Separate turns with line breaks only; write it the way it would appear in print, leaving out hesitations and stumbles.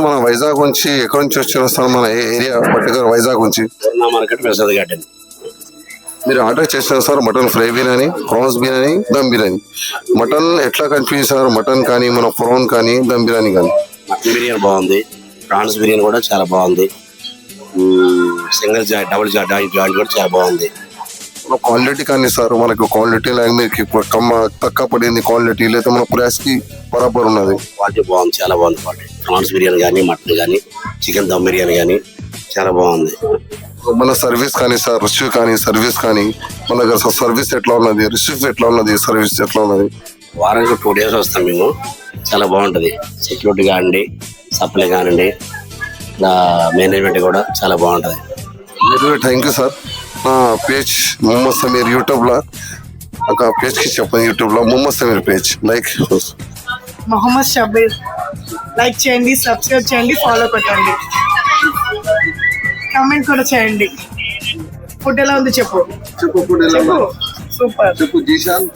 మన వైజాగ్ నుంచి ఎక్కడి నుంచి వచ్చి వస్తాను? మన ఏరియా పర్టికులర్ వైజాగ్ నుంచి
మార్కెట్ ప్రసాద్ గార్డెన్.
మీరు ఆర్డర్ చేసిన sir mutton fry biryani, prawns biryani, dum biryani. Mutton ఎట్లా కన్ఫ్యూజ్ సార్? మటన్ కానీ మన ప్రాన్ కానీ దమ్ బిర్యానీ కానీ.
మటన్ బిర్యానీ బాగుంది, ప్రాన్స్ బిర్యానీ కూడా చాలా బాగుంది, సింగిల్ జాయింట్ డబుల్ జాయింట్ కూడా చాలా బాగుంది.
క్వాలిటీ కానీ సార్ మనకు క్వాలిటీ లాంగ్వేజ్ తక్కువ పడింది క్వాలిటీ, లేదా మన ప్రైస్ కి బరాబర్ ఉన్నది.
క్వాలిటీ బాగుంది, చాలా బాగుంది క్వాలిటీ. ప్రాన్స్ బిర్యానీ కానీ, మటన్ కానీ, చికెన్ దమ్ బిర్యానీ కానీ చాలా బాగుంది.
మన సర్వీస్ కానీ సార్, రిసీవ్ కానీ సర్వీస్ కానీ మన దగ్గర సర్వీస్ ఎట్లా ఉన్నది, రిసీవ్ ఎట్లా ఉన్నది, సర్వీస్ ఎట్లా ఉన్నది?
వారానికి 2 days వస్తాం మేము. చాలా బాగుంటుంది. సెక్యూరిటీ కానివ్వండి, సప్లై కానివ్వండి, మేనేజ్మెంట్ కూడా చాలా బాగుంటుంది.
Thank you sir. Page Mohammed Sameer యూట్యూబ్లో ఒక పేజ్కి చెప్పండి. యూట్యూబ్లో Mohammed Sameer page like
Mohammed Shabeer like చేయండి, సబ్స్క్రైబ్ చేయండి, ఫాలో కొట్టండి, కామెంట్ కూడా చేయండి. ఫుడ్ ఎలా ఉంది చెప్పు.
చెప్పు
సూపర్.
చెప్పు జీషాన్.